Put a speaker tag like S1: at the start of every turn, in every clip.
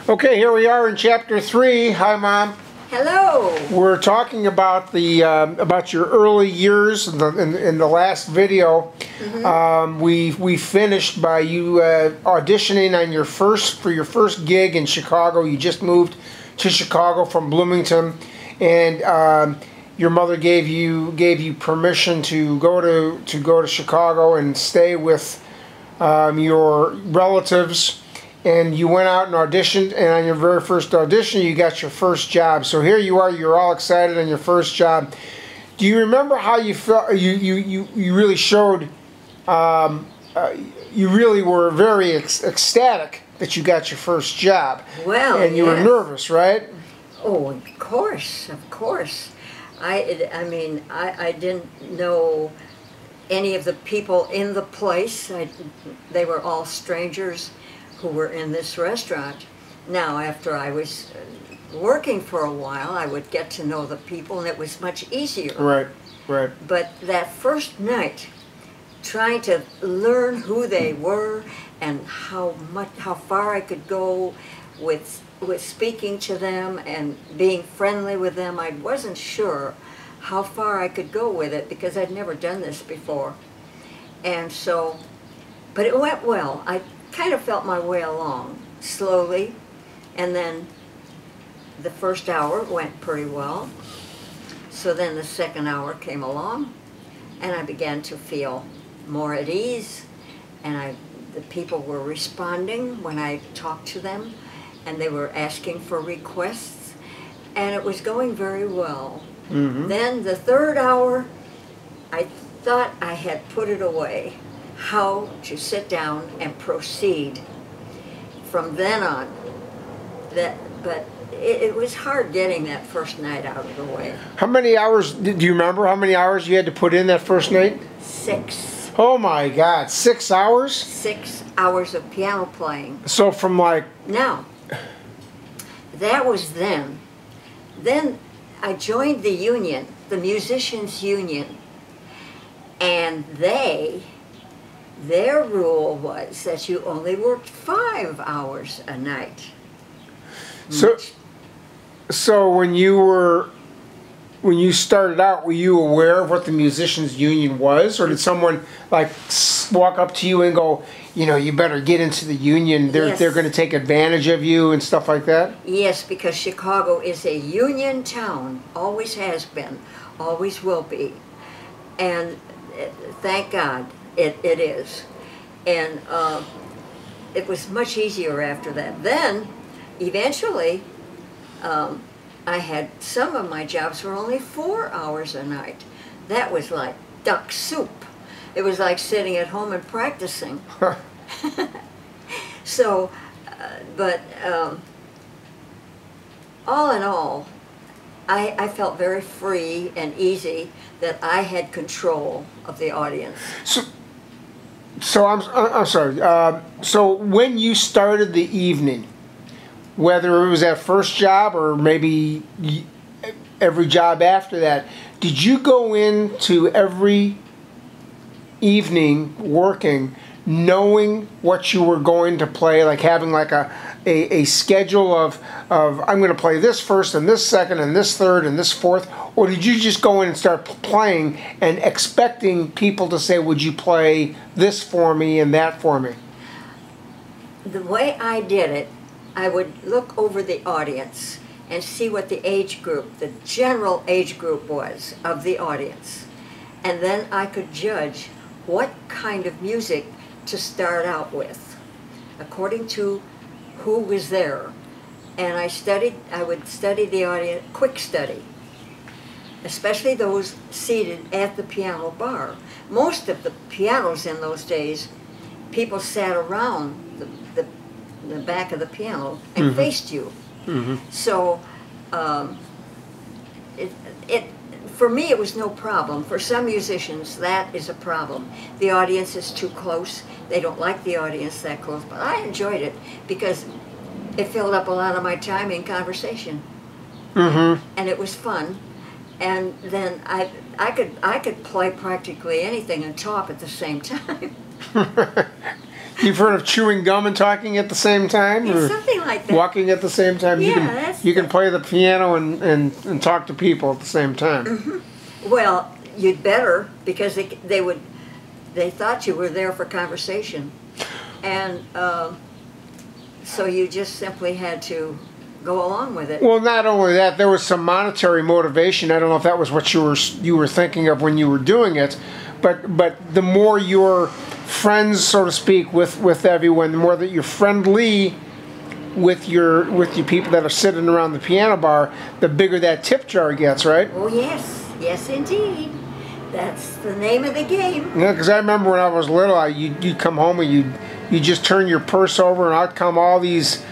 S1: Okay, here we are in Chapter 3. Hi, Mom.
S2: Hello.
S1: We're talking about the about your early years in the last video. We finished by you auditioning on your first gig in Chicago. You just moved to Chicago from Bloomington, and your mother gave you permission to go to Chicago and stay with your relatives. And you went out and auditioned, and on your very first audition, you got your first job. So here you are, you're all excited on your first job. Do you remember how you felt? You really showed, you really were very ecstatic that you got your first job.
S2: Well,
S1: and you were nervous, right?
S2: Oh, of course, of course. I mean, I didn't know any of the people in the place. They were all strangers who were in this restaurant. Now, after I was working for a while, I would get to know the people, and it was much easier.
S1: Right, right.
S2: But that first night, trying to learn who they were and how far I could go with speaking to them and being friendly with them, I wasn't sure how far I could go with it because I'd never done this before. And so, but it went well. I kind of felt my way along slowly, and then the first hour went pretty well. So then the second hour came along, and I began to feel more at ease, and the people were responding when I talked to them, and they were asking for requests, and it was going very well. Then the third hour, I thought I had put it away, how to sit down and proceed from then on. But it was hard getting that first night out of the way.
S1: How many hours, do you remember how many hours you had to put in that first night?
S2: 6.
S1: Oh my God, 6 hours?
S2: 6 hours of piano playing.
S1: So from like...
S2: Now, that was then. Then I joined the union, the musicians' union, and their rule was that you only worked 5 hours a night.
S1: So when you started out, were you aware of what the musicians' union was, or did someone like walk up to you and go, you know, you better get into the union? They're going to take advantage of you and stuff like that?
S2: Yes, because Chicago is a union town, always has been, always will be, and thank God. It is. And it was much easier after that. Then, eventually, I had some of my jobs were only 4 hours a night. That was like duck soup. It was like sitting at home and practicing. So, all in all, I felt very free and easy that I had control of the audience.
S1: So I'm sorry. So when you started the evening, whether it was that first job or maybe every job after that, did you go into every evening working knowing what you were going to play, like having like a schedule of I'm going to play this first and this second and this third and this fourth, or did you just go in and start playing and expecting people to say, would you play this for me and that for me?
S2: The way I did it, I would look over the audience and see what the age group, the general age group was of the audience. And then I could judge what kind of music to start out with, according to who was there. And I would study the audience, quick study, especially those seated at the piano bar. Most of the pianos in those days, people sat around the back of the piano and faced you. So for me, it was no problem. For some musicians, that is a problem. The audience is too close. They don't like the audience that close. But I enjoyed it because it filled up a lot of my time in conversation. And it was fun. And then I could play practically anything and talk at the same time.
S1: You've heard of chewing gum and talking at the same time?
S2: Yeah,
S1: or
S2: something like that.
S1: walking at the same time?
S2: Yeah,
S1: You can play the piano and talk to people at the same time.
S2: Mm-hmm. Well, you'd better, because they thought you were there for conversation. And so you just simply had to go along with it.
S1: Well, not only that, there was some monetary motivation. I don't know if that was what you were thinking of when you were doing it, but the more you're friends, so to speak, with everyone, the more that you're friendly with your people that are sitting around the piano bar, the bigger that tip jar gets, right?
S2: Oh yes, yes indeed. That's the name of the game.
S1: Yeah, because I remember when I was little, you'd come home and you just turn your purse over and out come all these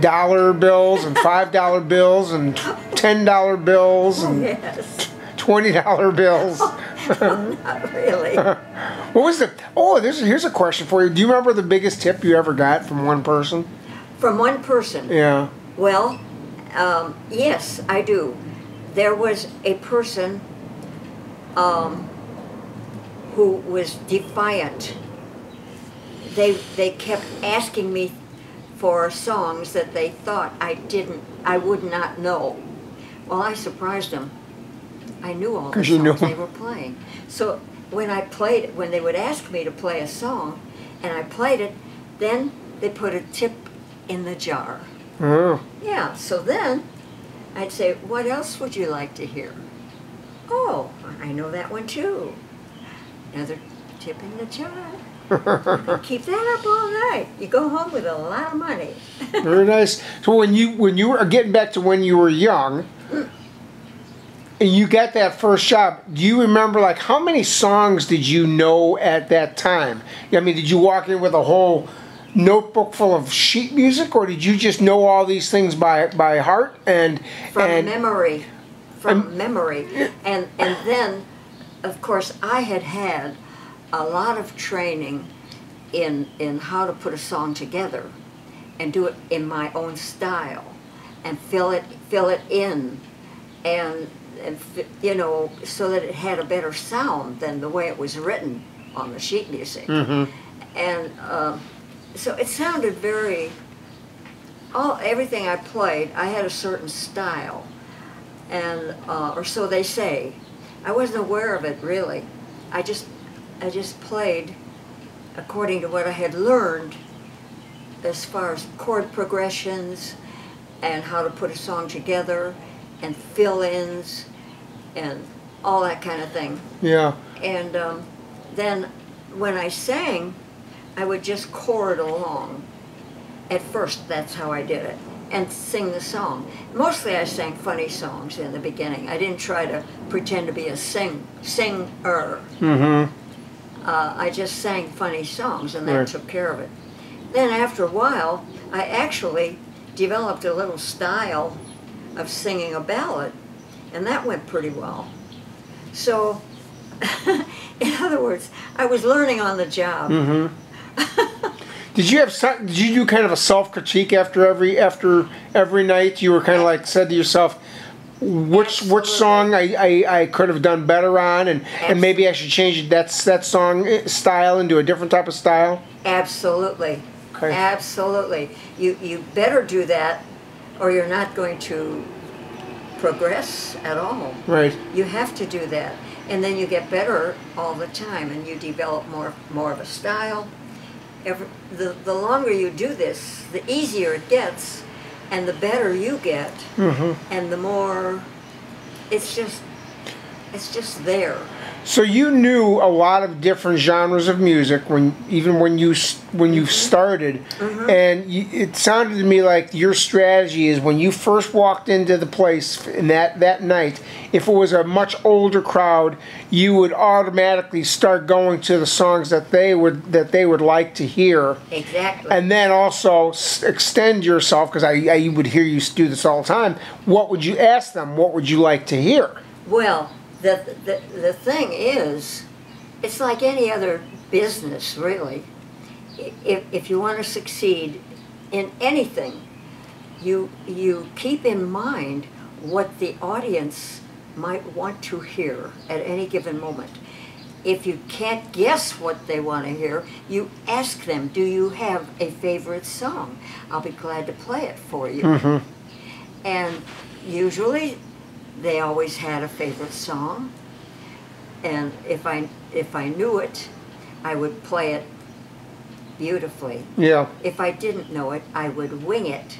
S1: dollar bills and $5 bills and $10 bills and
S2: Yes.
S1: $20 bills.
S2: Not really.
S1: What was the? Oh, here's a question for you. Do you remember the biggest tip you ever got from one person?
S2: From one person.
S1: Yeah.
S2: Well, yes, I do. There was a person who was defiant. They kept asking me for songs that they thought I would not know. Well, I surprised them. I knew all the songs they were playing. So when they would ask me to play a song, and I played it, then they put a tip in the jar.
S1: Oh.
S2: Yeah, so then I'd say, what else would you like to hear? Oh, I know that one too. Another tip in the jar. You keep that up all night. You go home with a lot of money.
S1: Very nice. So when you were getting back to when you were young, and you got that first job, do you remember like how many songs did you know at that time? I mean, did you walk in with a whole notebook full of sheet music, or did you just know all these things by heart and
S2: memory? From memory, and then, of course, I had a lot of training in how to put a song together, and do it in my own style, and fill it in, and you know, so that it had a better sound than the way it was written on the sheet music. Mm-hmm. And so it sounded everything I played, I had a certain style, and or so they say. I wasn't aware of it really. I just played according to what I had learned as far as chord progressions and how to put a song together and fill-ins and all that kind of thing.
S1: Yeah.
S2: And then when I sang, I would just chord along. At first, that's how I did it, and sing the song. Mostly I sang funny songs in the beginning. I didn't try to pretend to be a singer.
S1: Mm-hmm.
S2: I just sang funny songs, and that took care of it. Then after a while, I actually developed a little style of singing a ballad, and that went pretty well. So, in other words, I was learning on the job.
S1: Mm-hmm. Did you do kind of a self-critique after every night? You were kind of like said to yourself, which song I could have done better on, and maybe I should change that song style into a different type of style?
S2: Absolutely.
S1: Okay.
S2: Absolutely. You better do that, or you're not going to progress at all.
S1: Right.
S2: You have to do that, and then you get better all the time, and you develop more of a style. The longer you do this, the easier it gets, and the better you get, and the more it's just there.
S1: So you knew a lot of different genres of music when you started, and it sounded to me like your strategy is when you first walked into the place in that night, if it was a much older crowd, you would automatically start going to the songs that they would like to hear.
S2: Exactly.
S1: And then also extend yourself, because I would hear you do this all the time. What would you ask them? What would you like to hear?
S2: Well, the thing is, it's like any other business, really. If you want to succeed in anything, you keep in mind what the audience might want to hear at any given moment. if you can't guess what they want to hear, you ask them, do you have a favorite song? I'll be glad to play it for you.
S1: Mm-hmm.
S2: And usually they always had a favorite song. And if I knew it, I would play it beautifully.
S1: Yeah.
S2: If I didn't know it, I would wing it.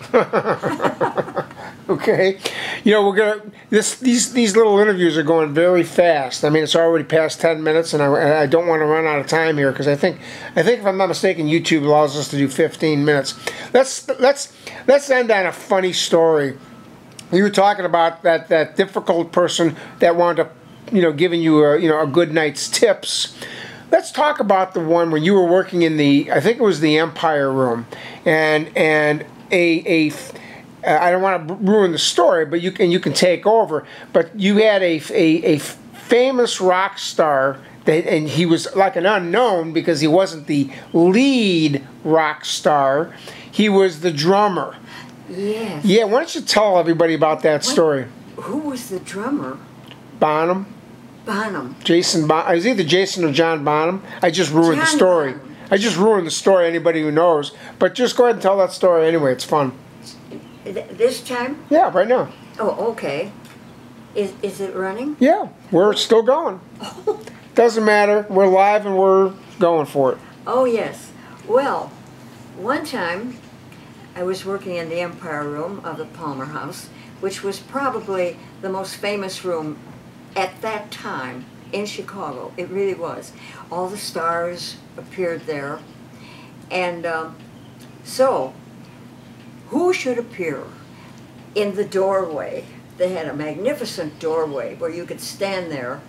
S1: Okay. You know, we're gonna these little interviews are going very fast. I mean, it's already past 10 minutes, and I don't want to run out of time here because I think if I'm not mistaken, YouTube allows us to do 15 minutes. Let's end on a funny story. You were talking about that difficult person that wound up, giving you a good night's tips. Let's talk about the one where you were working in I think it was the Empire Room, and I don't want to ruin the story, but you can take over. But you had a famous rock star, and he was like an unknown because he wasn't the lead rock star. He was the drummer.
S2: Yes.
S1: Yeah, why don't you tell everybody about that story?
S2: Who was the drummer?
S1: Bonham.
S2: Bonham.
S1: Jason Bonham. It was either Jason or John Bonham. I just ruined the story.
S2: Bonham.
S1: I just ruined the story, anybody who knows. But just go ahead and tell that story anyway. It's fun.
S2: This time?
S1: Yeah, right now.
S2: Oh, okay. Is it running?
S1: Yeah, we're still going. Doesn't matter. We're live and we're going for it.
S2: Oh, yes. Well, one time I was working in the Empire Room of the Palmer House, which was probably the most famous room at that time in Chicago. It really was. All the stars appeared there. And so, who should appear in the doorway? They had a magnificent doorway where you could stand there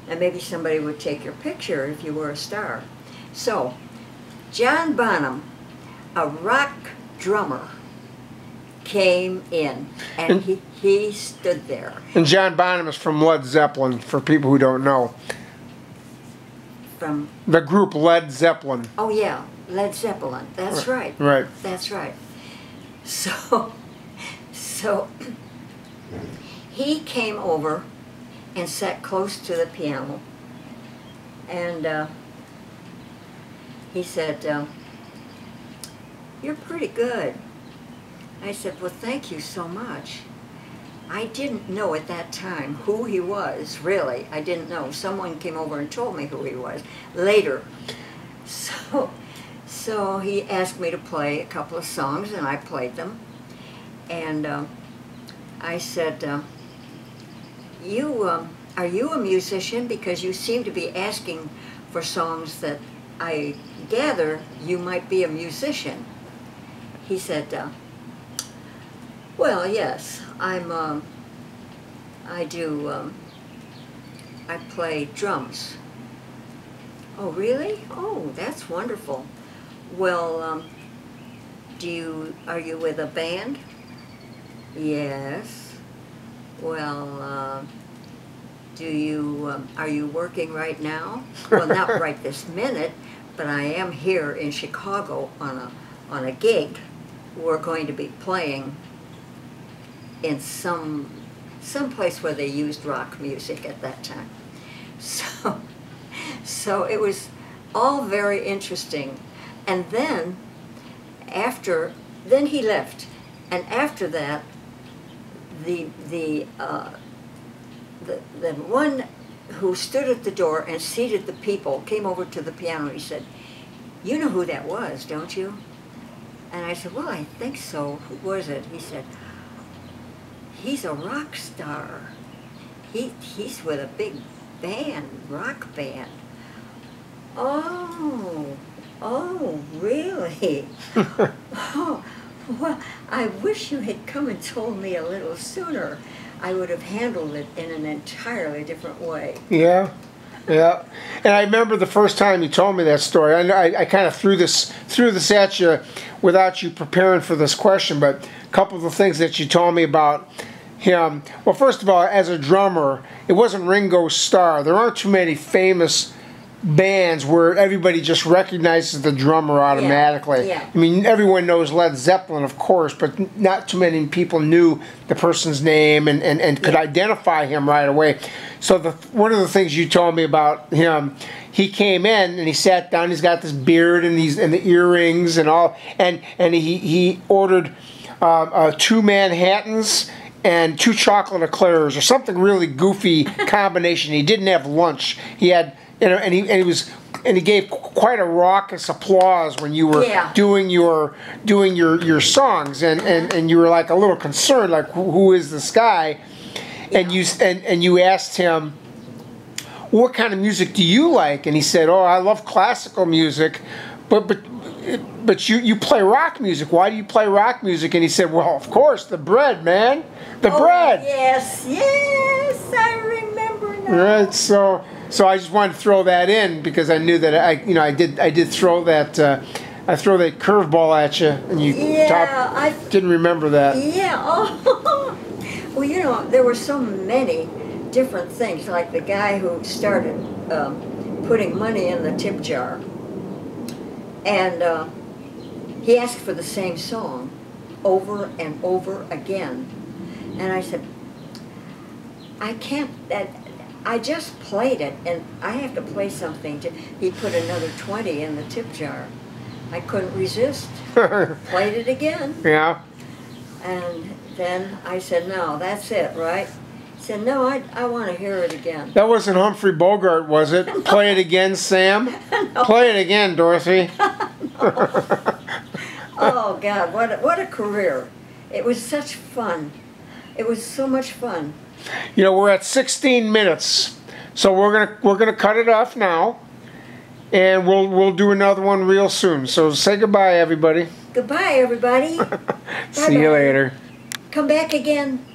S2: and maybe somebody would take your picture if you were a star. So, John Bonham, a rock drummer, came in and he stood there.
S1: And John Bonham is from Led Zeppelin, for people who don't know.
S2: From
S1: the group Led Zeppelin.
S2: Oh yeah, Led Zeppelin. That's right.
S1: Right.
S2: That's right. So he came over and sat close to the piano, and he said, "You're pretty good." I said, "Well, thank you so much." I didn't know at that time who he was, really. I didn't know. Someone came over and told me who he was later. So he asked me to play a couple of songs, and I played them. And I said, are you a musician? Because you seem to be asking for songs that I gather you might be a musician. He said, well, yes, I play drums. Oh, really? Oh, that's wonderful. Well, are you with a band? Yes. Well, are you working right now? Well, not right this minute, but I am here in Chicago on a gig. We're going to be playing in some place where they used rock music at that time. So it was all very interesting. And then he left. And after that, the one who stood at the door and seated the people came over to the piano and he said, "You know who that was, don't you?" And I said, "Well, I think so. Who was it?" He said, "He's a rock star. He's with a big band, rock band." Oh, really? Oh, well, I wish you had come and told me a little sooner. I would have handled it in an entirely different way.
S1: Yeah. Yeah, and I remember the first time you told me that story. I kind of threw this at you without you preparing for this question, but a couple of the things that you told me about him. Well, first of all, as a drummer, it wasn't Ringo Starr. There aren't too many famous bands where everybody just recognizes the drummer automatically.
S2: Yeah.
S1: I mean, everyone knows Led Zeppelin, of course, but not too many people knew the person's name and could identify him right away. So one of the things you told me about him, he came in and he sat down. He's got this beard and the earrings and all, and he ordered 2 Manhattans and 2 chocolate eclairs or something really goofy combination. He didn't have lunch. He had, and he gave quite a raucous applause when you were doing your songs, and you were like a little concerned, like who is this guy? And you asked him, what kind of music do you like? And he said, oh, I love classical music, but you play rock music. Why do you play rock music? And he said, well, of course, the bread, man, the bread.
S2: Yes, I remember now.
S1: Right, so I just wanted to throw that in because I knew that I did throw that I throw that curveball at you, and you didn't remember that.
S2: Yeah. Oh. Well, there were so many different things, like the guy who started putting money in the tip jar, and he asked for the same song over and over again, and I said, I can't. I just played it, and I have to play something. He put another 20 in the tip jar. I couldn't resist. Played it again.
S1: Yeah.
S2: And then I said, no, that's it, right? He said, no, I want to hear it again.
S1: That wasn't Humphrey Bogart, was it? No. Play it again, Sam. No. Play it again, Dorothy.
S2: Oh, God, what a career. It was such fun. It was so much fun.
S1: We're at 16 minutes, so we're gonna cut it off now, and we'll do another one real soon. So say goodbye, everybody.
S2: Goodbye, everybody.
S1: See you later.
S2: Come back again.